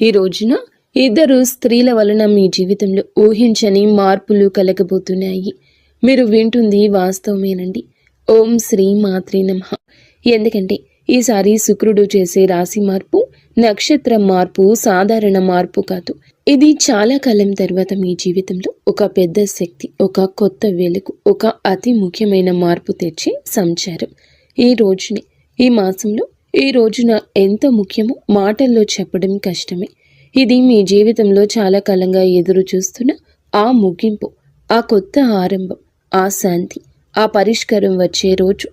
ఈ రోజున ఇద్దరు స్త్రీల వలన మీ జీవితంలో ఊహించని మార్పులు కలగబోతున్నాయి. మీరు వింటుంది వాస్తవమేనండి. ఓం శ్రీ మాత్రే నమః. ఎందుకంటే ఈసారి శుక్రుడు చేసే రాశి మార్పు, నక్షత్ర మార్పు సాధారణ మార్పు కాదు. ఇది చాలా కాలం తర్వాత మీ జీవితంలో ఒక పెద్ద శక్తి, ఒక కొత్త వెలుగు, ఒక అతి ముఖ్యమైన మార్పు తెచ్చే సంచారం. ఈ మాసంలో ఈ రోజున ఎంత ముఖ్యమో మాటల్లో చెప్పడం కష్టమే. ఇది మీ జీవితంలో చాలా కాలంగా ఎదురు చూస్తున్న ఆ ముగింపు, ఆ కొత్త ఆరంభం, ఆ శాంతి, ఆ పరిష్కారం వచ్చే రోజు.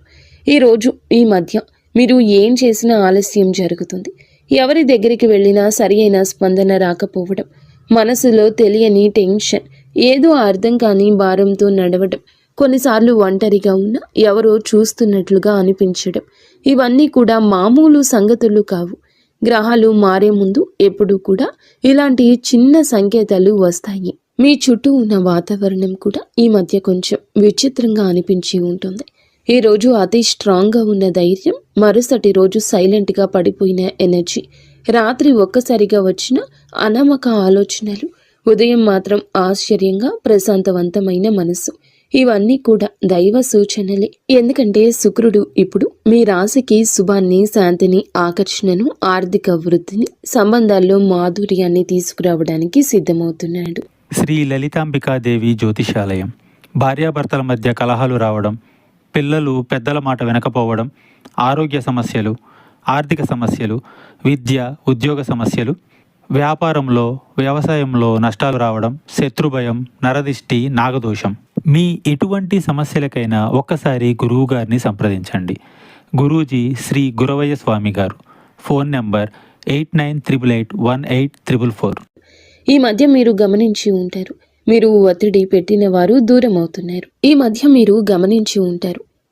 ఈ మధ్య మీరు ఏం చేసినా ఆలస్యం జరుగుతుంది. ఎవరి దగ్గరికి వెళ్ళినా సరి అయిన స్పందన రాకపోవడం, మనసులో తెలియని టెన్షన్, ఏదో అర్థం కాని భారంతో నడవడం, కొన్నిసార్లు ఒంటరిగా ఉన్న ఎవరో చూస్తున్నట్లుగా అనిపించడం, ఇవన్నీ కూడా మామూలు సంగతులు కావు. గ్రహాలు మారే ముందు ఎప్పుడూ కూడా ఇలాంటి చిన్న సంకేతాలు వస్తాయి. మీ చుట్టూ ఉన్న వాతావరణం కూడా ఈ మధ్య కొంచెం విచిత్రంగా అనిపించి ఉంటుంది. ఈ రోజు అతి స్ట్రాంగ్గా ఉన్న ధైర్యం, మరుసటి రోజు సైలెంట్గా పడిపోయిన ఎనర్జీ, రాత్రి ఒక్కసారిగా వచ్చిన అనామక ఆలోచనలు, ఉదయం మాత్రం ఆశ్చర్యంగా ప్రశాంతవంతమైన మనసు, ఇవన్నీ కూడా దైవ సూచనలే. ఎందుకంటే శుక్రుడు ఇప్పుడు మీ రాశికి శుభాన్ని, శాంతిని, ఆకర్షణను, ఆర్థిక వృద్ధిని, సంబంధాల్లో మాధుర్యాన్ని తీసుకురావడానికి సిద్ధమవుతున్నాడు. శ్రీ లలితాంబికాదేవి జ్యోతిషాలయం. భార్యాభర్తల మధ్య కలహాలు రావడం, పిల్లలు పెద్దల మాట వినకపోవడం, ఆరోగ్య సమస్యలు, ఆర్థిక సమస్యలు, విద్య, ఉద్యోగ సమస్యలు, వ్యాపారంలో, వ్యవసాయంలో నష్టాలు రావడం, శత్రుభయం, నరదిష్టి, నాగదోషం, మీ ఎటువంటి సమస్యలకైనా ఒక్కసారి గురువు గారిని సంప్రదించండి. గురూజీ శ్రీ గురవయ్య స్వామి గారు. Phone number 8988818444. ఈ మధ్య మీరు గమనించి ఉంటారు, మీరు ఒత్తిడి పెట్టిన వారు దూరం అవుతున్నారు.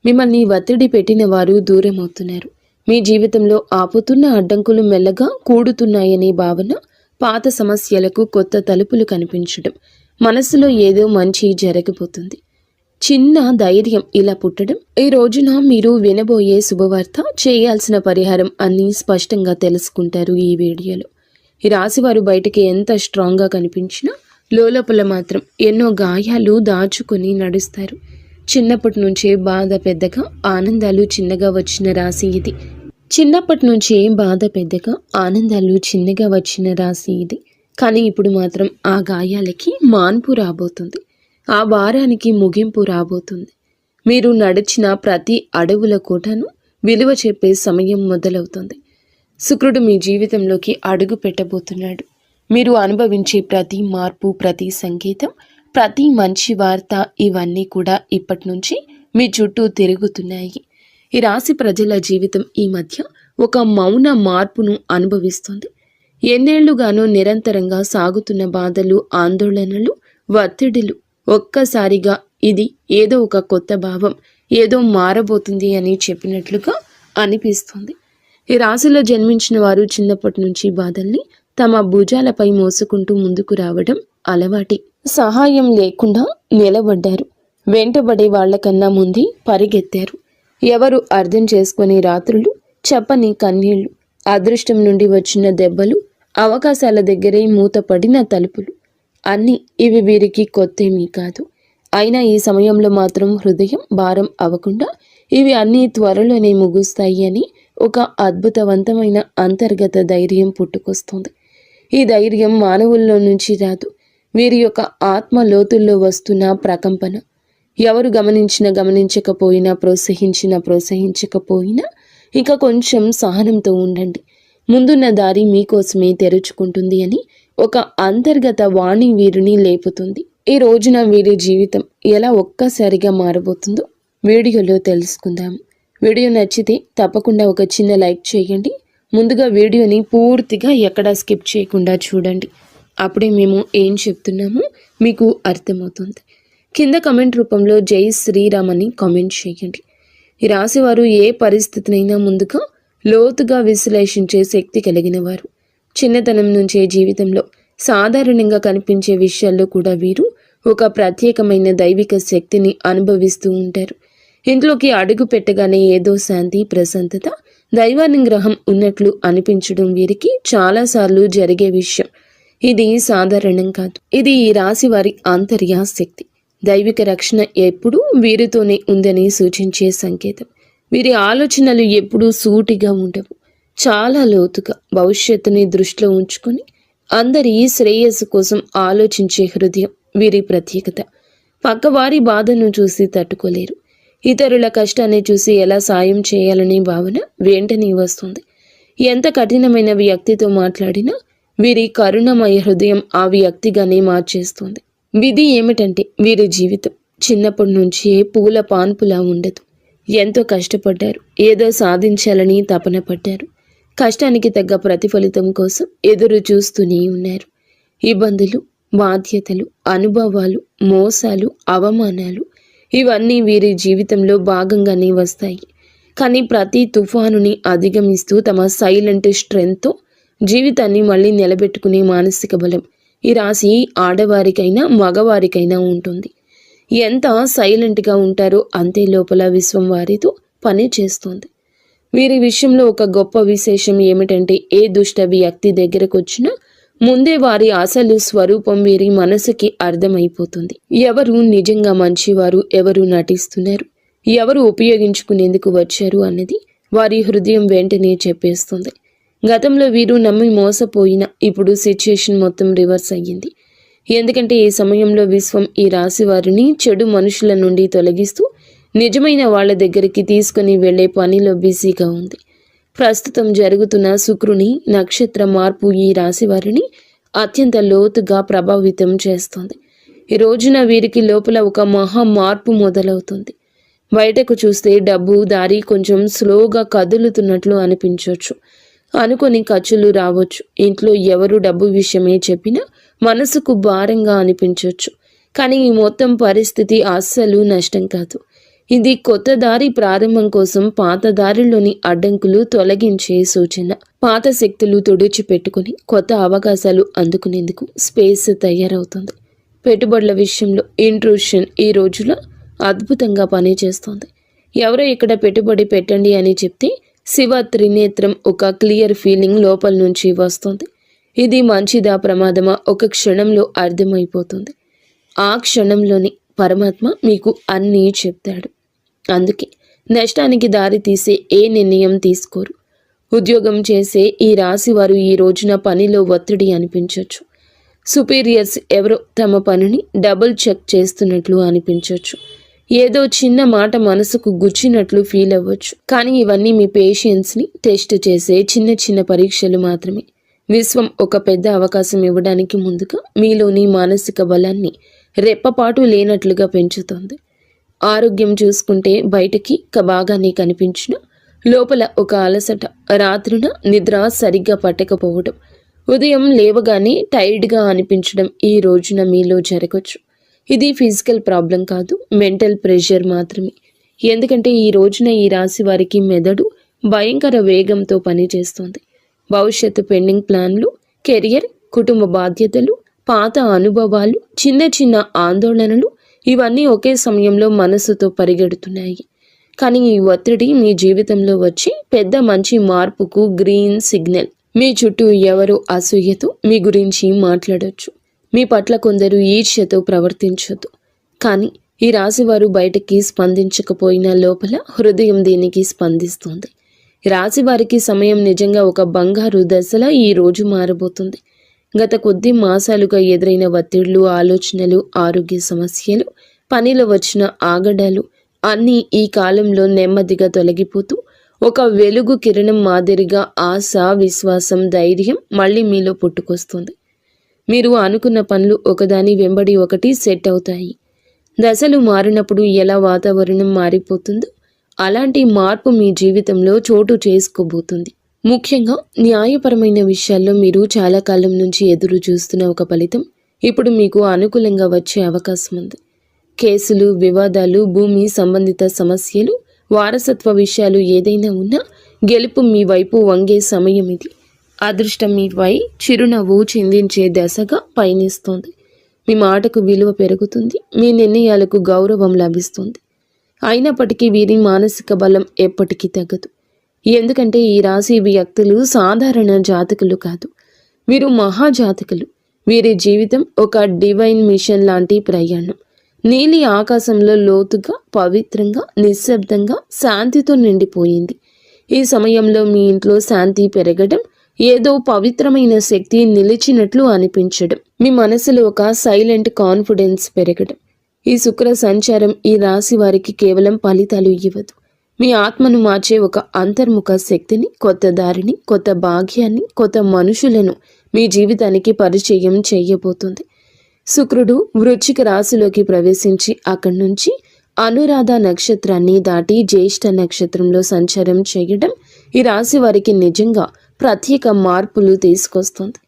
మిమ్మల్ని ఒత్తిడి పెట్టిన వారు దూరం అవుతున్నారు. మీ జీవితంలో ఆపుతున్న అడ్డంకులు మెల్లగా కూడుతున్నాయనే భావన, పాత సమస్యలకు కొత్త తలుపులు కనిపించడం, మనసులో ఏదో మంచి జరగబోతుంది, చిన్న ధైర్యం ఇలా పుట్టడం. ఈ రోజున మీరు వినబోయే శుభవార్త, చేయాల్సిన పరిహారం అన్నీ స్పష్టంగా తెలుసుకుంటారు ఈ వీడియోలో. ఈ రాశివారు బయటికి ఎంత స్ట్రాంగ్గా కనిపించినా లోపల మాత్రం ఎన్నో గాయాలు దాచుకొని నడుస్తారు. చిన్నప్పటి నుంచే బాధ పెద్దగా, ఆనందాలు చిన్నగా వచ్చిన రాశి ఇది. కానీ ఇప్పుడు మాత్రం ఆ గాయాలకి మాన్పు రాబోతుంది, ఆ భారానికి ముగింపు రాబోతుంది. మీరు నడిచిన ప్రతి అడవుల కోటను విలువ చెప్పే సమయం మొదలవుతుంది. శుక్రుడు మీ జీవితంలోకి అడుగు పెట్టబోతున్నాడు. మీరు అనుభవించే ప్రతి మార్పు, ప్రతి సంకేతం, ప్రతి మంచి వార్త, ఇవన్నీ కూడా ఇప్పటి నుంచి మీ చుట్టూ తిరుగుతున్నాయి. ఈ రాశి ప్రజల జీవితం ఈ మధ్య ఒక మౌన మార్పును అనుభవిస్తుంది. ఎన్నేళ్లుగానో నిరంతరంగా సాగుతున్న బాధలు, ఆందోళనలు, ఒత్తిడిలు ఒక్కసారిగా ఇది ఏదో ఒక కొత్త భావం, ఏదో మారబోతుంది అని చెప్పినట్లుగా అనిపిస్తుంది. ఈ రాశిలో జన్మించిన వారు చిన్నప్పటి నుంచి బాధల్ని తమ భుజాలపై మోసుకుంటూ ముందుకు రావడం అలవాటి. సహాయం లేకుండా నిలబడ్డారు. వెంటబడే వాళ్లకన్నా ముందే పరిగెత్తారు. ఎవరు అర్థం చేసుకునే రాత్రులు, చెప్పని కన్నీళ్లు, అదృష్టం నుండి వచ్చిన దెబ్బలు, అవకాశాల దగ్గరే మూతపడిన తలుపులు, అన్నీ ఇవి వీరికి కొత్తేమీ కాదు. అయినా ఈ సమయంలో మాత్రం హృదయం భారం అవ్వకుండా ఇవి అన్నీ త్వరలోనే ముగుస్తాయి అని ఒక అద్భుతవంతమైన అంతర్గత ధైర్యం పుట్టుకొస్తుంది. ఈ ధైర్యం మానవుల్లో నుంచి రాదు, వీరి యొక్క ఆత్మ లోతుల్లో వస్తున్న ప్రకంపన. ఎవరు గమనించకపోయినా, ప్రోత్సహించకపోయినా ఇంకా కొంచెం సహనంతో ఉండండి. ముందున్న దారి మీకోసమే తెరుచుకుంటుంది అని ఒక అంతర్గత వాణి వీరిని లేపుతుంది. ఈ రోజున వీరి జీవితం ఎలా ఒక్కసారిగా మారబోతుందో వీడియోలో తెలుసుకుందాం. వీడియో నచ్చితే తప్పకుండా ఒక చిన్న లైక్ చేయండి. ముందుగా వీడియోని పూర్తిగా ఎక్కడా స్కిప్ చేయకుండా చూడండి. అప్పుడే మేము ఏం చెప్తున్నామో మీకు అర్థమవుతుంది. కింద కమెంట్ రూపంలో జై శ్రీరామ్ అని కామెంట్ చేయండి. ఈ రాశివారు ఏ పరిస్థితినైనా ముందుగా లోతుగా విశ్లేషించే శక్తి కలిగిన వారు. చిన్నతనం నుంచే జీవితంలో సాధారణంగా కనిపించే విషయాల్లో కూడా వీరు ఒక ప్రత్యేకమైన దైవిక శక్తిని అనుభవిస్తూ ఉంటారు. ఇంట్లోకి అడుగు పెట్టగానే ఏదో శాంతి, ప్రశాంతత, దైవానుగ్రహం ఉన్నట్లు అనిపించడం వీరికి చాలాసార్లు జరిగే విషయం. ఇది సాధారణం కాదు. ఇది ఈ రాశి వారి ఆంతర్య శక్తి. దైవిక రక్షణ ఎప్పుడూ వీరితోనే ఉందని సూచించే సంకేతం. వీరి ఆలోచనలు ఎప్పుడూ సూటిగా ఉండవు, చాలా లోతుగా భవిష్యత్తుని దృష్టిలో ఉంచుకొని అందరి శ్రేయస్సు కోసం ఆలోచించే హృదయం వీరి ప్రత్యేకత. పక్కవారి బాధను చూసి తట్టుకోలేరు. ఇతరుల కష్టాన్ని చూసి ఎలా సాయం చేయాలనే భావన వెంటనే వస్తుంది. ఎంత కఠినమైన వ్యక్తితో మాట్లాడినా వీరి కరుణమయ హృదయం ఆ వ్యక్తిగానే మార్చేస్తుంది. విధి ఏమిటంటే వీరి జీవితం చిన్నప్పటి నుంచే పూల పాన్పులా ఉండదు. ఎంతో కష్టపడ్డారు, ఏదో సాధించాలని తపన పడ్డారు. కష్టానికి తగ్గ ప్రతిఫలితం కోసం ఎదురు చూస్తూనే ఉన్నారు. ఇబ్బందులు, బాధ్యతలు, అనుభవాలు, మోసాలు, అవమానాలు ఇవన్నీ వీరి జీవితంలో భాగంగానే వస్తాయి. కానీ ప్రతి తుఫానుని అధిగమిస్తూ తమ సైలెంట్ స్ట్రెంగ్త్తో జీవితాన్ని మళ్ళీ నిలబెట్టుకునే మానసిక బలం ఈ రాశి ఆడవారికైనా మగవారికైనా ఉంటుంది. ఎంత సైలెంట్గా ఉంటారో అంతే లోపల విశ్వం వారితో పని చేస్తుంది. వీరి విషయంలో ఒక గొప్ప విశేషం ఏమిటంటే ఏ దుష్ట వ్యక్తి దగ్గరకు వచ్చినా ముందే వారి అసలు స్వరూపం వీరి మనసుకి అర్థమైపోతుంది. ఎవరు నిజంగా మంచివారు, ఎవరు నటిస్తున్నారు, ఎవరు ఉపయోగించుకునేందుకు వచ్చారు అన్నది వారి హృదయం వెంటనే చెప్పేస్తుంది. గతంలో వీరు నమ్మి మోసపోయిన ఇప్పుడు సిచ్యుయేషన్ మొత్తం రివర్స్ అయ్యింది. ఎందుకంటే ఈ సమయంలో విశ్వం ఈ రాశి వారిని చెడు మనుషుల నుండి తొలగిస్తూ నిజమైన వాళ్ళ దగ్గరికి తీసుకుని వెళ్లే పనిలో బిజీగా ఉంది. ప్రస్తుతం జరుగుతున్న శుక్రుని నక్షత్ర మార్పు ఈ రాశి వారిని అత్యంత లోతుగా ప్రభావితం చేస్తుంది. ఈ రోజున వీరికి లోపల ఒక మహా మార్పు మొదలవుతుంది. బయటకు చూస్తే డబ్బు దారి కొంచెం స్లోగా కదులుతున్నట్లు అనిపించవచ్చు. అనుకొని ఖర్చులు రావచ్చు. ఇంట్లో ఎవరు డబ్బు విషయమే చెప్పినా మనసుకు భారంగా అనిపించవచ్చు. కానీ ఈ మొత్తం పరిస్థితి అస్సలు నష్టం కాదు. ఇది కొత్త దారి ప్రారంభం కోసం పాత దారిలోని అడ్డంకులు తొలగించే సూచన. పాత శక్తులు తుడిచిపెట్టుకుని కొత్త అవకాశాలు అందుకునేందుకు స్పేస్ తయారవుతుంది. పెట్టుబడుల విషయంలో ఇంట్రూషన్ ఈ రోజులో అద్భుతంగా పనిచేస్తుంది. ఎవరో ఇక్కడ పెట్టుబడి పెట్టండి అని చెప్తే శివ త్రినేత్రం ఒక క్లియర్ ఫీలింగ్ లోపల నుంచి వస్తుంది. ఇది మంచిదా ప్రమాదమా ఒక క్షణంలో అర్థమైపోతుంది. ఆ క్షణంలోని పరమాత్మ మీకు అన్నీ చెప్తాడు. అందుకే నష్టానికి దారి తీసే ఏ నిర్ణయం తీసుకోరు. ఉద్యోగం చేసే ఈ రాశి వారు ఈ రోజున పనిలో ఒత్తిడి అనిపించవచ్చు. సుపీరియర్స్ ఎవరో తమ పనిని డబుల్ చెక్ చేస్తున్నట్లు అనిపించవచ్చు. ఏదో చిన్న మాట మనసుకు గుచ్చినట్లు ఫీల్ అవ్వచ్చు. కానీ ఇవన్నీ మీ పేషెన్స్ని టెస్ట్ చేసే చిన్న చిన్న పరీక్షలు మాత్రమే. విశ్వం ఒక పెద్ద అవకాశం ఇవ్వడానికి ముందుగా మీలోని మానసిక బలాన్ని రెప్పపాటు లేనట్లుగా పెంచుతుంది. ఆరోగ్యం చూసుకుంటే బయటికి బాగానే కనిపించిన లోపల ఒక అలసట, రాత్రిన నిద్ర సరిగ్గా పట్టకపోవడం, ఉదయం లేవగానే టైర్డ్గా అనిపించడం ఈ రోజున మీలో జరగచ్చు. ఇది ఫిజికల్ ప్రాబ్లం కాదు, మెంటల్ ప్రెషర్ మాత్రమే. ఎందుకంటే ఈ రోజున ఈ రాశి వారికి మెదడు భయంకర వేగంతో పనిచేస్తుంది. భవిష్యత్తు పెండింగ్ ప్లాన్లు, కెరియర్, కుటుంబ బాధ్యతలు, పాత అనుభవాలు, చిన్న చిన్న ఆందోళనలు ఇవన్నీ ఒకే సమయంలో మనసుతో పరిగెడుతున్నాయి. కానీ ఈ ఒత్తిడి మీ జీవితంలో వచ్చి పెద్ద మంచి మార్పుకు గ్రీన్ సిగ్నల్. మీ చుట్టూ ఎవరో అసూయతో మీ గురించి మాట్లాడొచ్చు. మీ పట్ల కొందరు ఈర్ష్యతో ప్రవర్తించొద్దు. కానీ ఈ రాశివారు బయటకి స్పందించకపోయినా లోపల హృదయం దీనికి స్పందిస్తుంది. రాశివారికి సమయం నిజంగా ఒక బంగారు దశలా ఈ రోజు మారబోతుంది. గత కొద్ది మాసాలుగా ఎదురైన ఒత్తిళ్లు, ఆలోచనలు, ఆరోగ్య సమస్యలు, పనిలో వచ్చిన ఆగడాలు అన్నీ ఈ కాలంలో నెమ్మదిగా తొలగిపోతూ ఒక వెలుగు కిరణం మాదిరిగా ఆశ, విశ్వాసం, ధైర్యం మళ్ళీ మీలో పుట్టుకొస్తుంది. మీరు అనుకున్న పనులు ఒకదాని వెంబడి ఒకటి సెట్ అవుతాయి. దశలు మారినప్పుడు ఎలా వాతావరణం మారిపోతుందో అలాంటి మార్పు మీ జీవితంలో చోటు చేసుకోబోతుంది. ముఖ్యంగా న్యాయపరమైన విషయాల్లో మీరు చాలా కాలం నుంచి ఎదురు చూస్తున్న ఒక ఫలితం ఇప్పుడు మీకు అనుకూలంగా వచ్చే అవకాశం ఉంది. కేసులు, వివాదాలు, భూమి సంబంధిత సమస్యలు, వారసత్వ విషయాలు ఏదైనా ఉన్నా గెలుపు మీ వైపు వంగే సమయం ఇది. అదృష్టం మీపై చిరునవ్వు చిందించే దశగా పయనిస్తోంది. మీ మాటకు విలువ పెరుగుతుంది. మీ నిర్ణయాలకు గౌరవం లభిస్తుంది. అయినప్పటికీ వీరి మానసిక బలం ఎప్పటికీ తగ్గదు. ఎందుకంటే ఈ రాశి వ్యక్తులు సాధారణ జాతకులు కాదు, వీరు మహాజాతకులు. వీరి జీవితం ఒక డివైన్ మిషన్ లాంటి ప్రయాణం. నీలి ఆకాశంలో లోతుగా, పవిత్రంగా, నిశ్శబ్దంగా, శాంతితో నిండిపోయింది. ఈ సమయంలో మీ ఇంట్లో శాంతి పెరగడం, ఏదో పవిత్రమైన శక్తి నిలిచినట్లు అనిపించడం, మీ మనసులో ఒక సైలెంట్ కాన్ఫిడెన్స్ పెరగడం. ఈ శుక్ర సంచారం ఈ రాశి వారికి కేవలం ఫలితాలు ఇవ్వదు, మీ ఆత్మను మార్చే ఒక అంతర్ముఖ శక్తిని, కొత్త దారిని, కొత్త భాగ్యాన్ని, కొత్త మనుషులను మీ జీవితానికి పరిచయం చేయబోతుంది. శుక్రుడు వృశ్చిక రాశిలోకి ప్రవేశించి అక్కడి నుంచి అనురాధ నక్షత్రాన్ని దాటి జ్యేష్ఠ నక్షత్రంలో సంచారం చేయడం ఈ రాశి వారికి నిజంగా ప్రత్యేక మార్పులు తీసుకొస్తుంది.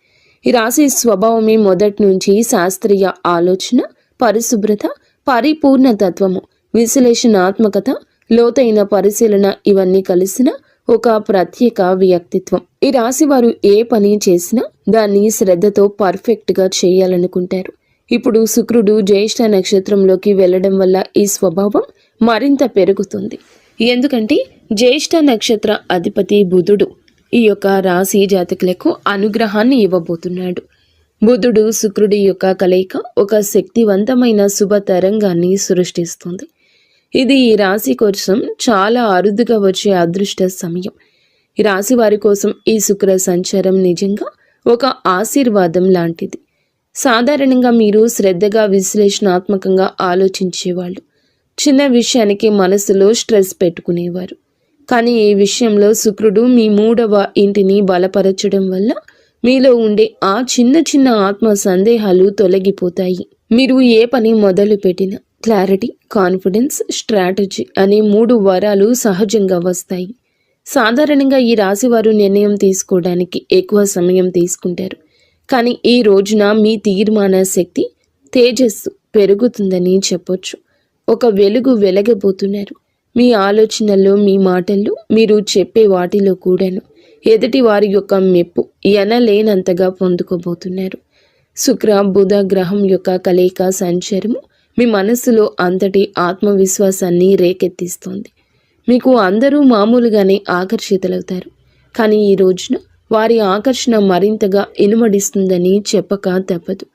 ఈ రాశి స్వభావమే మొదటి నుంచి శాస్త్రీయ ఆలోచన, పరిశుభ్రత, పరిపూర్ణ తత్వము, విశ్లేషణాత్మకత, లోతైన పరిశీలన ఇవన్నీ కలిసిన ఒక ప్రత్యేక వ్యక్తిత్వం. ఈ రాశి వారు ఏ పని చేసినా దాన్ని శ్రద్ధతో పర్ఫెక్ట్గా చేయాలనుకుంటారు. ఇప్పుడు శుక్రుడు జ్యేష్ఠ నక్షత్రంలోకి వెళ్ళడం వల్ల ఈ స్వభావం మరింత పెరుగుతుంది. ఎందుకంటే జ్యేష్ఠ నక్షత్ర అధిపతి బుధుడు ఈ యొక్క రాశి జాతకులకు అనుగ్రహాన్ని ఇవ్వబోతున్నాడు. బుధుడు శుక్రుడి యొక్క కలయిక ఒక శక్తివంతమైన శుభ తరంగాన్ని సృష్టిస్తుంది. ఇది ఈ రాశి కోసం చాలా అరుదుగా వచ్చే అదృష్ట సమయం. ఈ రాశి వారి కోసం ఈ శుక్ర సంచారం నిజంగా ఒక ఆశీర్వాదం లాంటిది. సాధారణంగా మీరు శ్రద్ధగా, విశ్లేషణాత్మకంగా ఆలోచించేవాళ్ళు. చిన్న విషయానికి మనసులో స్ట్రెస్ పెట్టుకునేవారు. కానీ ఈ విషయంలో శుక్రుడు మీ 3వ ఇంటిని బలపరచడం వల్ల మీలో ఉండే ఆ చిన్న చిన్న ఆత్మ సందేహాలు తొలగిపోతాయి. మీరు ఏ పని మొదలు పెట్టినా క్లారిటీ, కాన్ఫిడెన్స్, స్ట్రాటజీ అనే 3 వరాలు సహజంగా వస్తాయి. సాధారణంగా ఈ రాశివారు నిర్ణయం తీసుకోవడానికి ఎక్కువ సమయం తీసుకుంటారు. కానీ ఈ రోజున మీ తీర్మాన శక్తి, తేజస్సు పెరుగుతుందని చెప్పొచ్చు. ఒక వెలుగు వెలగబోతున్నారు. మీ ఆలోచనల్లో, మీ మాటల్లో, మీరు చెప్పే వాటిలో కూడాను ఎదుటి వారి యొక్క మెప్పు ఎనలేనంతగా పొందుకోబోతున్నారు. శుక్ర బుధ గ్రహం యొక్క కలయిక సంచారము మీ మనస్సులో అంతటి ఆత్మవిశ్వాసాన్ని రేకెత్తిస్తోంది. మీకు అందరూ మామూలుగానే ఆకర్షితులవుతారు. కానీ ఈ రోజున వారి ఆకర్షణ మరింతగా ఇనుమడిస్తుందని చెప్పక తప్పదు.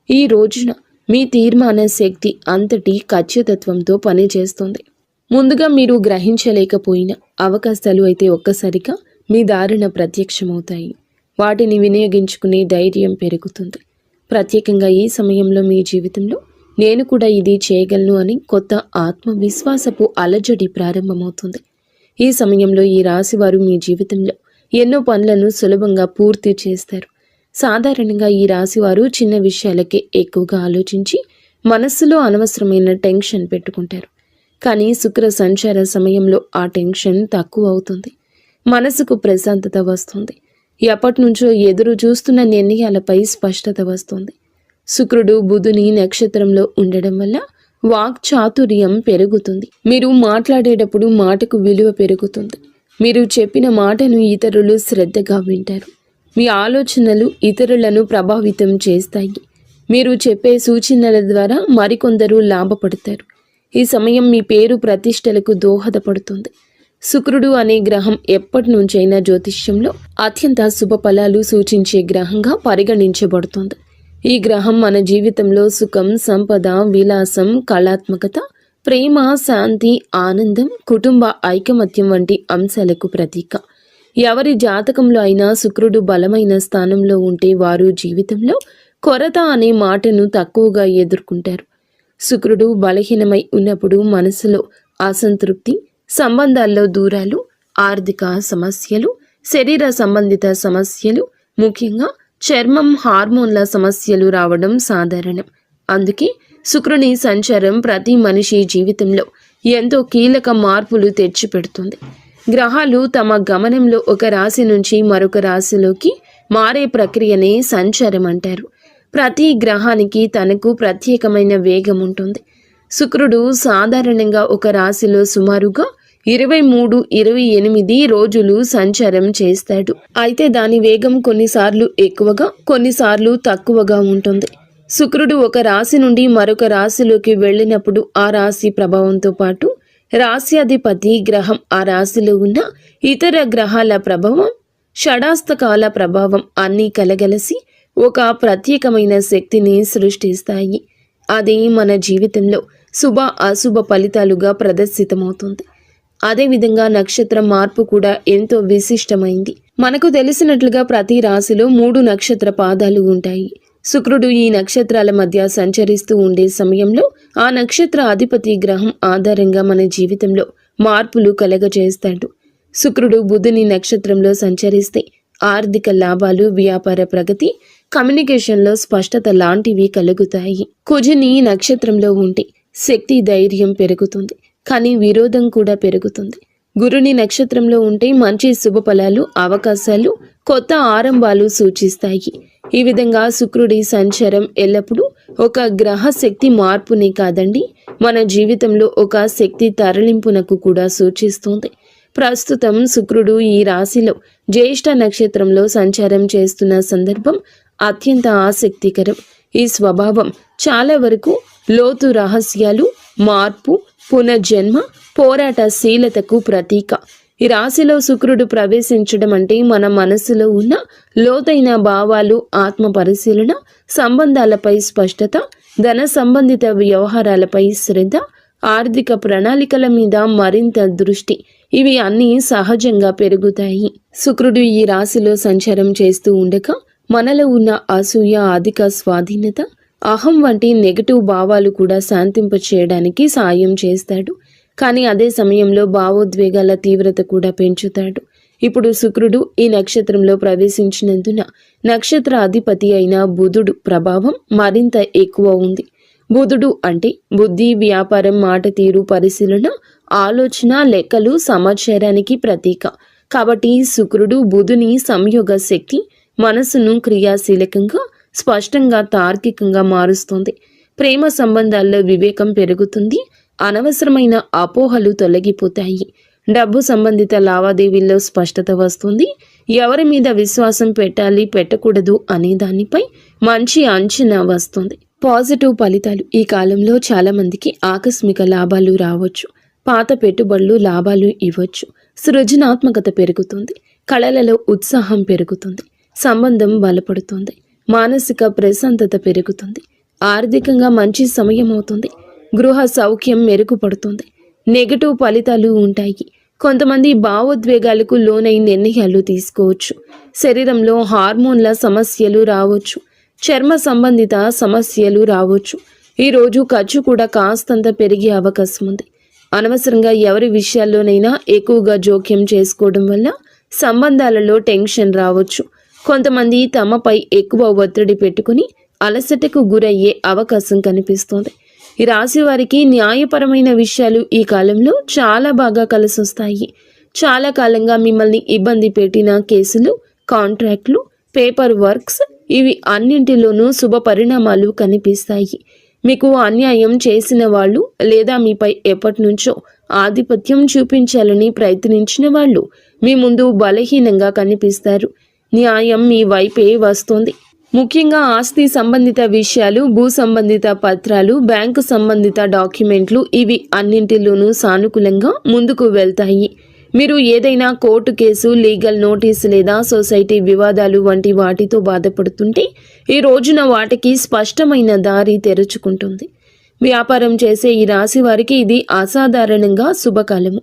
ఈ రోజున మీ తీర్మాన శక్తి అంతటి ఖచ్చితత్వంతో పనిచేస్తుంది. ముందుగా మీరు గ్రహించలేకపోయిన అవకాశాలు అయితే ఒక్కసారిగా మీ దారిన ప్రత్యక్షమవుతాయి. వాటిని వినియోగించుకునే ధైర్యం పెరుగుతుంది. ప్రత్యేకంగా ఈ సమయంలో మీ జీవితంలో నేను కూడా ఇది చేయగలను అని కొత్త ఆత్మవిశ్వాసపు అలజడి ప్రారంభమవుతుంది. ఈ సమయంలో ఈ రాశివారు మీ జీవితంలో ఎన్నో పనులను సులభంగా పూర్తి చేస్తారు. సాధారణంగా ఈ రాశివారు చిన్న విషయాలకే ఎక్కువగా ఆలోచించి మనస్సులో అనవసరమైన టెన్షన్ పెట్టుకుంటారు. కానీ శుక్ర సంచార సమయంలో ఆ టెన్షన్ తక్కువ అవుతుంది. మనసుకు ప్రశాంతత వస్తుంది. ఎప్పటి నుంచో ఎదురు చూస్తున్న నిర్ణయాలపై స్పష్టత వస్తుంది. శుక్రుడు బుధుని నక్షత్రంలో ఉండడం వల్ల వాక్ చాతుర్యం పెరుగుతుంది. మీరు మాట్లాడేటప్పుడు మాటకు విలువ పెరుగుతుంది. మీరు చెప్పిన మాటను ఇతరులు శ్రద్ధగా వింటారు. మీ ఆలోచనలు ఇతరులను ప్రభావితం చేస్తాయి. మీరు చెప్పే సూచనల ద్వారా మరికొందరు లాభపడతారు. ఈ సమయం మీ పేరు ప్రతిష్టలకు దోహదపడుతుంది. శుక్రుడు అనే గ్రహం ఎప్పటి నుంచైనా జ్యోతిష్యంలో అత్యంత శుభ ఫలాలు సూచించే గ్రహంగా పరిగణించబడుతుంది. ఈ గ్రహం మన జీవితంలో సుఖం, సంపద, విలాసం, కళాత్మకత, ప్రేమ, శాంతి, ఆనందం, కుటుంబ ఐకమత్యం వంటి అంశాలకు ప్రతీక. ఎవరి జాతకంలో అయినా శుక్రుడు బలమైన స్థానంలో ఉంటే వారు జీవితంలో కొరత అనే మాటను తక్కువగా ఎదుర్కొంటారు. శుక్రుడు బలహీనమై ఉన్నప్పుడు మనసులో అసంతృప్తి, సంబంధాల్లో దూరాలు, ఆర్థిక సమస్యలు, శరీర సంబంధిత సమస్యలు, ముఖ్యంగా చర్మం, హార్మోన్ల సమస్యలు రావడం సాధారణం. అందుకే శుక్రుని సంచారం ప్రతి మనిషి జీవితంలో ఎంతో కీలక మార్పులు తెచ్చిపెడుతుంది. గ్రహాలు తమ గమనంలో ఒక రాశి నుంచి మరొక రాశిలోకి మారే ప్రక్రియనే సంచారం అంటారు. ప్రతి గ్రహానికి తనకు ప్రత్యేకమైన వేగం ఉంటుంది. శుక్రుడు సాధారణంగా ఒక రాశిలో సుమారుగా 23-28 రోజులు సంచారం చేస్తాడు. అయితే దాని వేగం కొన్నిసార్లు ఎక్కువగా, కొన్నిసార్లు తక్కువగా ఉంటుంది. శుక్రుడు ఒక రాశి నుండి మరొక రాశిలోకి వెళ్ళినప్పుడు ఆ రాశి ప్రభావంతో పాటు రాశ్యాధిపతి గ్రహం ఆ రాశిలో ఉన్న ఇతర గ్రహాల ప్రభావం, షడాస్తకాల ప్రభావం అన్నీ కలగలసి ఒక ప్రత్యేకమైన శక్తిని సృష్టిస్తాయి. అది మన జీవితంలో శుభ అశుభ ఫలితాలుగా ప్రదర్శితమవుతుంది. అదేవిధంగా నక్షత్ర మార్పు కూడా ఎంతో విశిష్టమైంది. మనకు తెలిసినట్లుగా ప్రతి రాశిలో 3 నక్షత్ర పాదాలు ఉంటాయి. శుక్రుడు ఈ నక్షత్రాల మధ్య సంచరిస్తూ ఉండే సమయంలో ఆ నక్షత్ర అధిపతి గ్రహం ఆధారంగా మన జీవితంలో మార్పులు కలగజేస్తాడు. శుక్రుడు బుధుని నక్షత్రంలో సంచరిస్తే ఆర్థిక లాభాలు, వ్యాపార ప్రగతి, కమ్యూనికేషన్లో స్పష్టత లాంటివి కలుగుతాయి. కుజుని నక్షత్రంలో ఉంటే శక్తి, ధైర్యం పెరుగుతుంది, కానీ విరోధం కూడా పెరుగుతుంది. గురుని నక్షత్రంలో ఉంటే మంచి శుభ ఫలాలు, అవకాశాలు, కొత్త ఆరంభాలు సూచిస్తాయి. ఈ విధంగా శుక్రుడి సంచారం ఎల్లప్పుడూ ఒక గ్రహ శక్తి మార్పునే కాదండి, మన జీవితంలో ఒక శక్తి తరలింపునకు కూడా సూచిస్తుంది. ప్రస్తుతం శుక్రుడు ఈ రాశిలో జ్యేష్ఠ నక్షత్రంలో సంచారం చేస్తున్న సందర్భం అత్యంత ఆసక్తికరం. ఈ స్వభావం చాలా వరకు లోతు రహస్యాలు, మార్పు, పునర్జన్మ, పోరాటశీలతకు ప్రతీక. ఈ రాశిలో శుక్రుడు ప్రవేశించడం అంటే మన మనసులో ఉన్న లోతైన భావాలు, ఆత్మ పరిశీలన, సంబంధాలపై స్పష్టత, ధన సంబంధిత వ్యవహారాలపై శ్రద్ధ, ఆర్థిక ప్రణాళికల మీద మరింత దృష్టి, ఇవి అన్నీ సహజంగా పెరుగుతాయి. శుక్రుడు ఈ రాశిలో సంచారం చేస్తూ ఉండగా మనలో ఉన్న అసూయ, అధిక స్వాధీనత, అహం వంటి నెగటివ్ భావాలు కూడా శాంతింప చేయడానికి సాయం చేస్తాడు. కానీ అదే సమయంలో భావోద్వేగాల తీవ్రత కూడా పెంచుతాడు. ఇప్పుడు శుక్రుడు ఈ నక్షత్రంలో ప్రవేశించినందున నక్షత్ర అధిపతి అయిన బుధుడు ప్రభావం మరింత ఎక్కువ ఉంది. బుధుడు అంటే బుద్ధి, వ్యాపారం, మాట తీరు, పరిశీలన, ఆలోచన, లెక్కలు, సమాచారానికి ప్రతీక. కాబట్టి శుక్రుడు బుధుని సంయోగ శక్తి మనసును క్రియాశీలకంగా, స్పష్టంగా, తార్కికంగా మారుస్తుంది. ప్రేమ సంబంధాల్లో వివేకం పెరుగుతుంది. అనవసరమైన అపోహలు తొలగిపోతాయి. డబ్బు సంబంధిత లావాదేవీల్లో స్పష్టత వస్తుంది. ఎవరి మీద విశ్వాసం పెట్టాలి, పెట్టకూడదు అనే దానిపై మంచి అంచనా వస్తుంది. పాజిటివ్ ఫలితాలు. ఈ కాలంలో చాలా మందికి ఆకస్మిక లాభాలు రావచ్చు. పాత పెట్టుబడులు లాభాలు ఇవ్వచ్చు. సృజనాత్మకత పెరుగుతుంది. కళలలో ఉత్సాహం పెరుగుతుంది. సంబంధం బలపడుతుంది. మానసిక ప్రశాంతత పెరుగుతుంది. ఆర్థికంగా మంచి సమయం అవుతుంది. గృహ సౌఖ్యం మెరుగుపడుతుంది. నెగటివ్ ఫలితాలు ఉంటాయి. కొంతమంది భావోద్వేగాలకు లోనై నిర్ణయాలు తీసుకోవచ్చు. శరీరంలో హార్మోన్ల సమస్యలు రావచ్చు. చర్మ సంబంధిత సమస్యలు రావచ్చు. ఈరోజు ఖర్చు కూడా కాస్తంత పెరిగే అవకాశం ఉంది. అనవసరంగా ఎవరి విషయాల్లోనైనా ఎక్కువగా జోక్యం చేసుకోవడం వల్ల సంబంధాలలో టెన్షన్ రావచ్చు. కొంతమంది తమపై ఎక్కువ ఒత్తిడి పెట్టుకుని అలసటకు గురయ్యే అవకాశం కనిపిస్తోంది. ఈ రాశి వారికి న్యాయపరమైన విషయాలు ఈ కాలంలో చాలా బాగా కలిసొస్తాయి. చాలా కాలంగా మిమ్మల్ని ఇబ్బంది పెట్టిన కేసులు, కాంట్రాక్ట్లు, పేపర్ వర్క్స్, ఇవి అన్నింటిలోనూ శుభ పరిణామాలు కనిపిస్తాయి. మీకు అన్యాయం చేసిన వాళ్ళు లేదా మీపై ఎప్పటి నుంచో ఆధిపత్యం చూపించాలని ప్రయత్నించిన వాళ్ళు మీ ముందు బలహీనంగా కనిపిస్తారు. న్యాయం మీ వైపే వస్తుంది. ముఖ్యంగా ఆస్తి సంబంధిత విషయాలు, భూ సంబంధిత పత్రాలు, బ్యాంకు సంబంధిత డాక్యుమెంట్లు, ఇవి అన్నింటిలోనూ సానుకూలంగా ముందుకు వెళ్తాయి. మీరు ఏదైనా కోర్టు కేసు, లీగల్ నోటీసు లేదా సొసైటీ వివాదాలు వంటి వాటితో బాధపడుతుంటే ఈ రోజున వాటికి స్పష్టమైన దారి తెరుచుకుంటుంది. వ్యాపారం చేసే ఈ రాశి వారికి ఇది అసాధారణంగా శుభకాలము.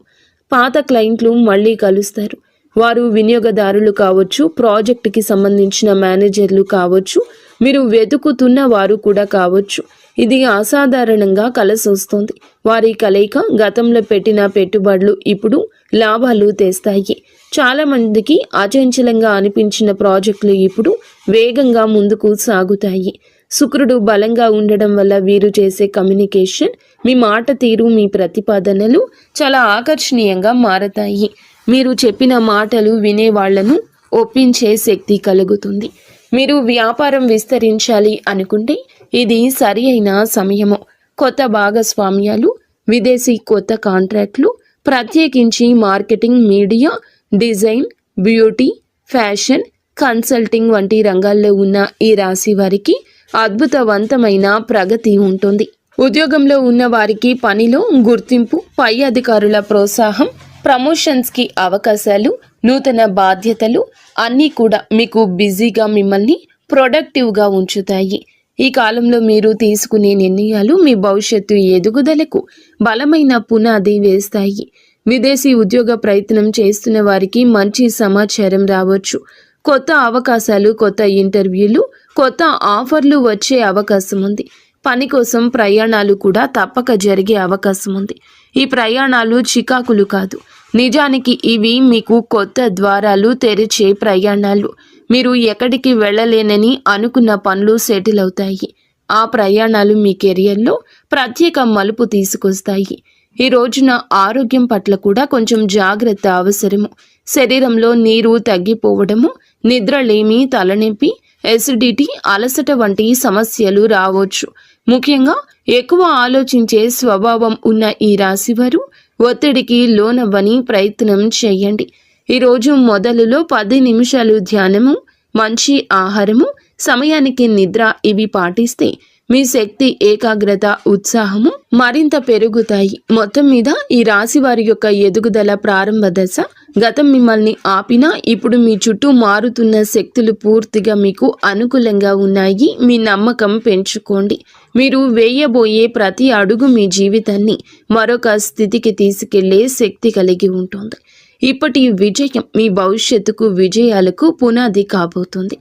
పాత క్లయింట్లు మళ్ళీ కలుస్తారు. వారు వినియోగదారులు కావచ్చు, ప్రాజెక్టుకి సంబంధించిన మేనేజర్లు కావచ్చు, మీరు వెతుకుతున్న వారు కూడా కావచ్చు. ఇది అసాధారణంగా కలిసొస్తుంది. వారి కలయిక గతంలో పెట్టిన పెట్టుబడులు ఇప్పుడు లాభాలు తెస్తాయి. చాలా మందికి అచంచలంగా అనిపించిన ప్రాజెక్టులు ఇప్పుడు వేగంగా ముందుకు సాగుతాయి. శుక్రుడు బలంగా ఉండడం వల్ల వీరు చేసే కమ్యూనికేషన్, మీ మాట తీరు, మీ ప్రతిపాదనలు చాలా ఆకర్షణీయంగా మారతాయి. మీరు చెప్పిన మాటలు వినేవాళ్లను ఒప్పించే శక్తి కలుగుతుంది. మీరు వ్యాపారం విస్తరించాలి అనుకుంటే ఇది సరి అయిన సమయము. కొత్త భాగస్వామ్యాలు, విదేశీ కొత్త కాంట్రాక్ట్లు, ప్రత్యేకించి marketing, media, design, beauty, fashion, consulting వంటి రంగాల్లో ఉన్న ఈ రాశి వారికి అద్భుతవంతమైన ప్రగతి ఉంటుంది. ఉద్యోగంలో ఉన్న వారికి పనిలో గుర్తింపు, పై అధికారుల ప్రోత్సాహం, ప్రమోషన్స్కి అవకాశాలు, నూతన బాధ్యతలు అన్నీ కూడా మీకు బిజీగా మిమ్మల్ని ప్రొడక్టివ్గా ఉంచుతాయి. ఈ కాలంలో మీరు తీసుకునే నిర్ణయాలు మీ భవిష్యత్తు ఎదుగుదలకు బలమైన పునాది వేస్తాయి. విదేశీ ఉద్యోగ ప్రయత్నం చేస్తున్న వారికి మంచి సమాచారం రావచ్చు. కొత్త అవకాశాలు, కొత్త ఇంటర్వ్యూలు, కొత్త ఆఫర్లు వచ్చే అవకాశం ఉంది. పని కోసం ప్రయాణాలు కూడా తప్పక జరిగే అవకాశం ఉంది. ఈ ప్రయాణాలు చికాకులు కాదు, నిజానికి ఇవి మీకు కొత్త ద్వారాలు తెరిచే ప్రయాణాలు. మీరు ఎక్కడికి వెళ్ళలేనని అనుకున్న పనులు సెటిల్ అవుతాయి. ఆ ప్రయాణాలు మీ కెరియర్లో ప్రత్యేక మలుపు తీసుకొస్తాయి. ఈ రోజున ఆరోగ్యం పట్ల కూడా కొంచెం జాగ్రత్త అవసరము. శరీరంలో నీరు తగ్గిపోవడము, నిద్రలేమి, తలనొప్పి, ఎసిడిటీ, అలసట వంటి సమస్యలు రావచ్చు. ముఖ్యంగా ఎక్కువ ఆలోచించే స్వభావం ఉన్న ఈ రాశివారు ఒత్తిడికి లోనవ్వని ప్రయత్నం చేయండి. ఈరోజు మొదలులో 10 నిమిషాలు ధ్యానము, మంచి ఆహారము, సమయానికి నిద్ర ఇవి పాటిస్తే మీ శక్తి, ఏకాగ్రత, ఉత్సాహము మరింత పెరుగుతాయి. మొత్తం మీద ఈ రాశి వారి యొక్క ఎదుగుదల ప్రారంభ దశ. గతం మిమ్మల్ని ఆపినా ఇప్పుడు మీ చుట్టూ మారుతున్న శక్తులు పూర్తిగా మీకు అనుకూలంగా ఉన్నాయి. మీ నమ్మకం పెంచుకోండి. మీరు వేయబోయే ప్రతి అడుగు మీ జీవితాన్ని మరొక స్థితికి తీసుకెళ్లే శక్తి కలిగి ఉంటుంది. ఇప్పటి విజయం మీ భవిష్యత్తుకు, విజయాలకు పునాది కాబోతుంది.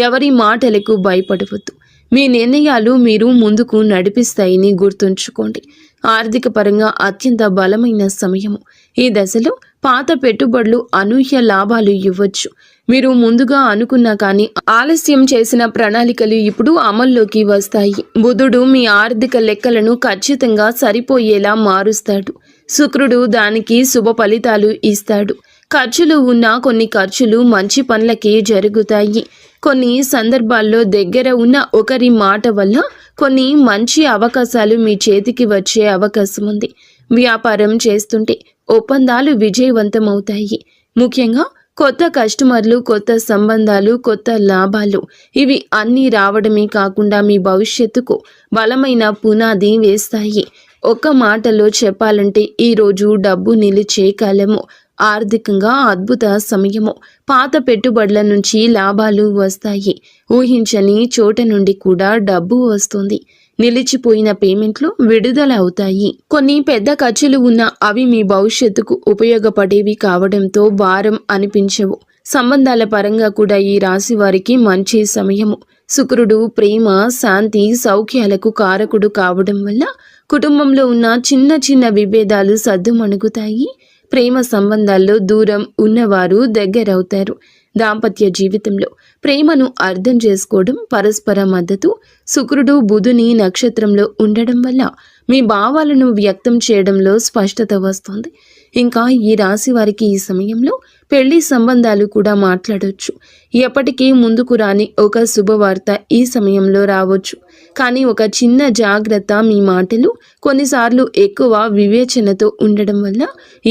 ఎవరి మాటలకు భయపడవద్దు. మీ నిర్ణయాలు మీరు ముందుకు నడిపిస్తాయని గుర్తుంచుకోండి. ఆర్థిక పరంగా అత్యంత బలమైన సమయము. ఈ దశలో పాత పెట్టుబడులు అనూహ్య లాభాలు ఇవ్వచ్చు. మీరు ముందుగా అనుకున్నా కానీ ఆలస్యం చేసిన ప్రణాళికలు ఇప్పుడు అమల్లోకి వస్తాయి. బుధుడు మీ ఆర్థిక లెక్కలను ఖచ్చితంగా సరిపోయేలా మారుస్తాడు. శుక్రుడు దానికి శుభ ఫలితాలు ఇస్తాడు. ఖర్చులు ఉన్న కొన్ని ఖర్చులు మంచి పనులకే జరుగుతాయి. కొన్ని సందర్భాల్లో దగ్గర ఉన్న ఒకరి మాట వల్ల కొన్ని మంచి అవకాశాలు మీ చేతికి వచ్చే అవకాశం ఉంది. వ్యాపారం చేస్తుంటే ఒప్పందాలు విజయవంతమవుతాయి. ముఖ్యంగా కొత్త కస్టమర్లు, కొత్త సంబంధాలు, కొత్త లాభాలు ఇవి అన్నీ రావడమే కాకుండా మీ భవిష్యత్తుకు బలమైన పునాది వేస్తాయి. ఒక్క మాటలో చెప్పాలంటే ఈరోజు డబ్బు నిలిచే కాలము. ఆర్థికంగా అద్భుత సమయము. పాత పెట్టుబడుల నుంచి లాభాలు వస్తాయి. ఊహించని చోట నుండి కూడా డబ్బు వస్తుంది. నిలిచిపోయిన పేమెంట్లు విడుదల అవుతాయి. కొన్ని పెద్ద ఖర్చులు ఉన్నా అవి మీ భవిష్యత్తుకు ఉపయోగపడేవి కావడంతో భారం అనిపించవు. సంబంధాల పరంగా కూడా ఈ రాశి వారికి మంచి సమయము. శుక్రుడు ప్రేమ, శాంతి, సౌఖ్యాలకు కారకుడు కావడం వల్ల కుటుంబంలో ఉన్న చిన్న చిన్న విభేదాలు సద్దుమణుగుతాయి. ప్రేమ సంబంధాల్లో దూరం ఉన్నవారు దగ్గరవుతారు. దాంపత్య జీవితంలో ప్రేమను అర్థం చేసుకోవడం, పరస్పర మద్దతు. శుక్రుడు బుధుని నక్షత్రంలో ఉండడం వల్ల మీ భావాలను వ్యక్తం చేయడంలో స్పష్టత వస్తుంది. ఇంకా ఈ రాశి వారికి ఈ సమయంలో పెళ్లి సంబంధాలు కూడా మాట్లాడవచ్చు. ఎప్పటికీ ముందుకు రాని ఒక శుభవార్త ఈ సమయంలో రావచ్చు. కానీ ఒక చిన్న జాగ్రత్త, మీ మాటలు కొన్నిసార్లు ఎక్కువ వివేచనతో ఉండడం వల్ల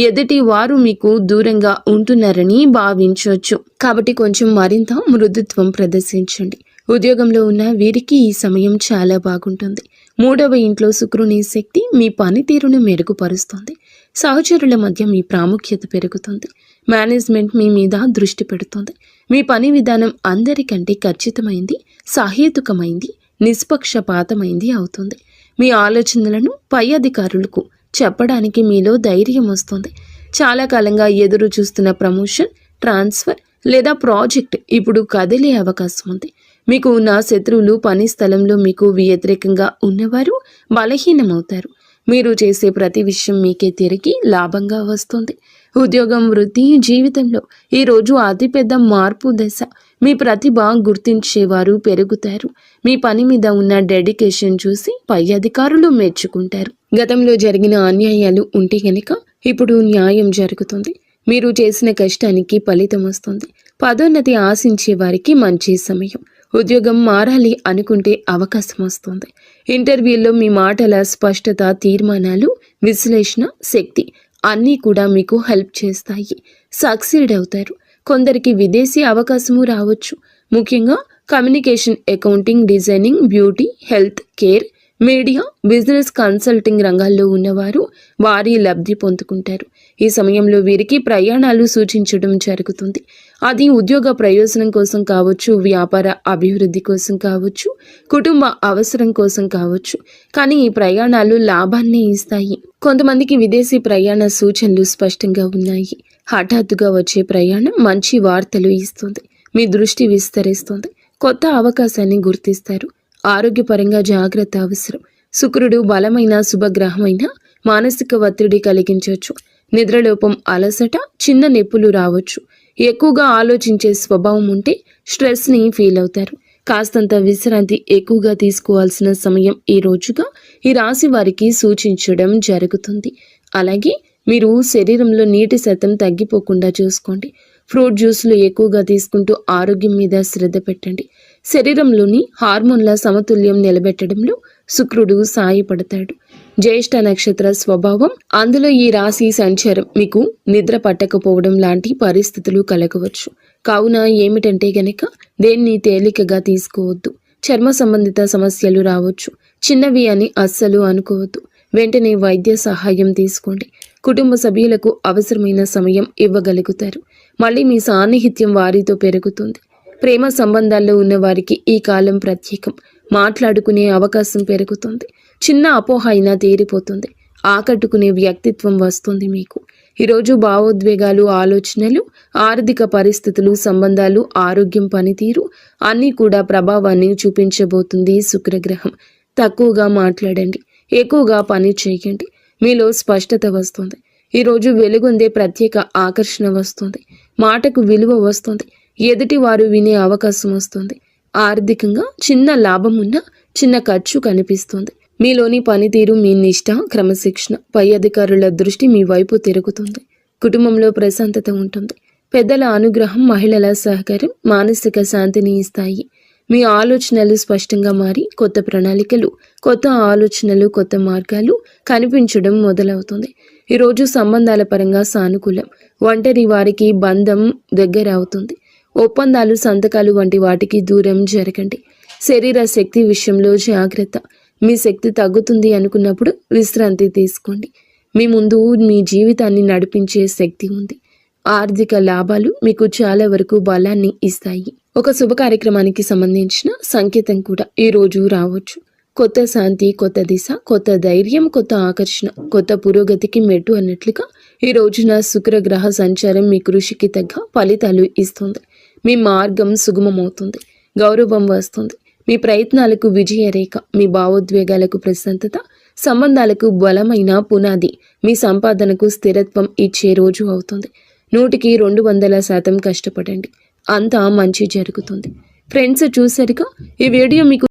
ఎదుటి వారు మీకు దూరంగా ఉంటున్నారని భావించవచ్చు. కాబట్టి కొంచెం మరింత మృదుత్వం ప్రదర్శించండి. ఉద్యోగంలో ఉన్న వీరికి ఈ సమయం చాలా బాగుంటుంది. 3వ ఇంట్లో శుక్రుని శక్తి మీ పనితీరును మెరుగుపరుస్తుంది. సహచరుల మధ్య మీ ప్రాముఖ్యత పెరుగుతుంది. మేనేజ్మెంట్ మీ మీద దృష్టి పెడుతుంది. మీ పని విధానం అందరికంటే ఖచ్చితమైంది, సహేతుకమైంది, నిష్పక్షపాతమైంది అవుతుంది. మీ ఆలోచనలను పై అధికారులకు చెప్పడానికి మీలో ధైర్యం వస్తుంది. చాలా కాలంగా ఎదురు చూస్తున్న ప్రమోషన్, ట్రాన్స్ఫర్ లేదా ప్రాజెక్ట్ ఇప్పుడు కదిలే అవకాశం ఉంది. మీకు ఉన్న శత్రువులు, పని స్థలంలో మీకు వ్యతిరేకంగా ఉన్నవారు బలహీనమవుతారు. మీరు చేసే ప్రతి విషయం మీకే తిరిగి లాభంగా వస్తుంది. ఉద్యోగం, వృత్తి, జీవితంలో ఈరోజు అతిపెద్ద మార్పు దశ. మీ ప్రతిభ గుర్తించేవారు పెరుగుతారు. మీ పని మీద ఉన్న డెడికేషన్ చూసి పై అధికారులు మెచ్చుకుంటారు. గతంలో జరిగిన అన్యాయాలు ఉంటే గనక ఇప్పుడు న్యాయం జరుగుతుంది. మీరు చేసిన కష్టానికి ఫలితం వస్తుంది. పదోన్నతి ఆశించే వారికి మంచి సమయం. ఉద్యోగం మారాలి అనుకుంటే అవకాశం వస్తుంది. ఇంటర్వ్యూల్లో మీ మాటల స్పష్టత, తీర్మానాలు, విశ్లేషణ శక్తి అన్నీ కూడా మీకు హెల్ప్ చేస్తాయి. సక్సీడ్ అవుతారు. కొందరికి విదేశీ అవకాశము రావచ్చు. ముఖ్యంగా communication, accounting, designing, beauty, health care, media, business consulting రంగాల్లో ఉన్నవారు వారి లబ్ధి పొందుకుంటారు. ఈ సమయంలో వీరికి ప్రయాణాలు సూచించడం జరుగుతుంది. అది ఉద్యోగ ప్రయోజనం కోసం కావచ్చు, వ్యాపార అభివృద్ధి కోసం కావచ్చు, కుటుంబ అవసరం కోసం కావచ్చు. కానీ ఈ ప్రయాణాలు లాభాన్ని ఇస్తాయి. కొంతమందికి విదేశీ ప్రయాణ సూచనలు స్పష్టంగా ఉన్నాయి. హఠాత్తుగా వచ్చే ప్రయాణం మంచి వార్తలు ఇస్తుంది. మీ దృష్టి విస్తరిస్తుంది. కొత్త అవకాశాన్ని గుర్తిస్తారు. ఆరోగ్యపరంగా జాగ్రత్త అవసరం. శుక్రుడు బలమైన శుభగ్రహమైన మానసిక ఒత్తిడి కలిగించవచ్చు. నిద్రలోపం, అలసట, చిన్న నొప్పులు రావచ్చు. ఎక్కువగా ఆలోచించే స్వభావం ఉంటే స్ట్రెస్ని ఫీల్ అవుతారు. కాస్తంత విశ్రాంతి ఎక్కువగా తీసుకోవాల్సిన సమయం ఈ రోజుగా ఈ రాశి వారికి సూచించడం జరుగుతుంది. అలాగే మీరు శరీరంలో నీటి శాతం తగ్గిపోకుండా చూసుకోండి. ఫ్రూట్ జ్యూస్లు ఎక్కువగా తీసుకుంటూ ఆరోగ్యం మీద శ్రద్ధ పెట్టండి. శరీరంలోని హార్మోన్ల సమతుల్యం నిలబెట్టడంలో శుక్రుడు సాయపడతాడు. జ్యేష్ఠ నక్షత్ర స్వభావం, అందులో ఈ రాశి సంచారం మీకు నిద్ర పట్టకపోవడం లాంటి పరిస్థితులు కలగవచ్చు. కావున ఏమిటంటే గనక దేన్ని తేలికగా తీసుకోవద్దు. చర్మ సంబంధిత సమస్యలు రావచ్చు. చిన్నవి అని అస్సలు అనుకోవద్దు. వెంటనే వైద్య సహాయం తీసుకోండి. కుటుంబ సభ్యులకు అవసరమైన సమయం ఇవ్వగలుగుతారు. మళ్ళీ మీ సాన్నిహిత్యం వారితో పెరుగుతుంది. ప్రేమ సంబంధాల్లో ఉన్న వారికి ఈ కాలం ప్రత్యేకం. మాట్లాడుకునే అవకాశం పెరుగుతుంది. చిన్న అపోహ అయినా తీరిపోతుంది. ఆకట్టుకునే వ్యక్తిత్వం వస్తుంది మీకు. ఈరోజు భావోద్వేగాలు, ఆలోచనలు, ఆర్థిక పరిస్థితులు, సంబంధాలు, ఆరోగ్యం, పనితీరు అన్నీ కూడా ప్రభావాన్ని చూపించబోతుంది శుక్రగ్రహం. తక్కువగా మాట్లాడండి. ఎక్కువగా పని చేయండి. మీలో స్పష్టత వస్తుంది. ఈరోజు వెలుగొందే ప్రత్యేక ఆకర్షణ వస్తుంది. మాటకు విలువ వస్తుంది. ఎదుటి వారు వినే అవకాశం వస్తుంది. ఆర్థికంగా చిన్న లాభం ఉన్న చిన్న ఖర్చు కనిపిస్తుంది. మీలోని పనితీరు, మీ నిష్ఠ, క్రమశిక్షణ, పై అధికారుల దృష్టి మీ వైపు తిరుగుతుంది. కుటుంబంలో ప్రశాంతత ఉంటుంది. పెద్దల అనుగ్రహం, మహిళల సహకారం మానసిక శాంతిని ఇస్తాయి. మీ ఆలోచనలు స్పష్టంగా మారి కొత్త ప్రణాళికలు, కొత్త ఆలోచనలు, కొత్త మార్గాలు కనిపించడం మొదలవుతుంది. ఈరోజు సంబంధాల పరంగా సానుకూలం. ఒంటరి వారికి బంధం దగ్గర అవుతుంది. ఒప్పందాలు, సంతకాలు వంటి వాటికి దూరం జరగండి. శరీర శక్తి విషయంలో జాగ్రత్త. మీ శక్తి తగ్గుతుంది అనుకున్నప్పుడు విశ్రాంతి తీసుకోండి. మీ ముందు మీ జీవితాన్ని నడిపించే శక్తి ఉంది. ఆర్థిక లాభాలు మీకు చాలా వరకు బలాన్ని ఇస్తాయి. ఒక శుభ కార్యక్రమానికి సంబంధించిన సంకేతం కూడా ఈ రోజు రావచ్చు. కొత్త శాంతి, కొత్త దిశ, కొత్త ధైర్యం, కొత్త ఆకర్షణ, కొత్త పురోగతికి మెట్టు అన్నట్లుగా ఈ రోజున శుక్రగ్రహ సంచారం మీ కృషికి తగ్గ ఫలితాలు ఇస్తుంది. మీ మార్గం సుగమమవుతుంది. గౌరవం వస్తుంది. మీ ప్రయత్నాలకు విజయరేఖ, మీ భావోద్వేగాలకు ప్రశాంతత, సంబంధాలకు బలమైన పునాది, మీ సంపాదనకు స్థిరత్వం ఇచ్చే రోజు అవుతుంది. 100% కష్టపడండి. అంతా మంచి జరుగుతుంది. ఫ్రెండ్స్, చూసారుగా ఈ వీడియో మీకు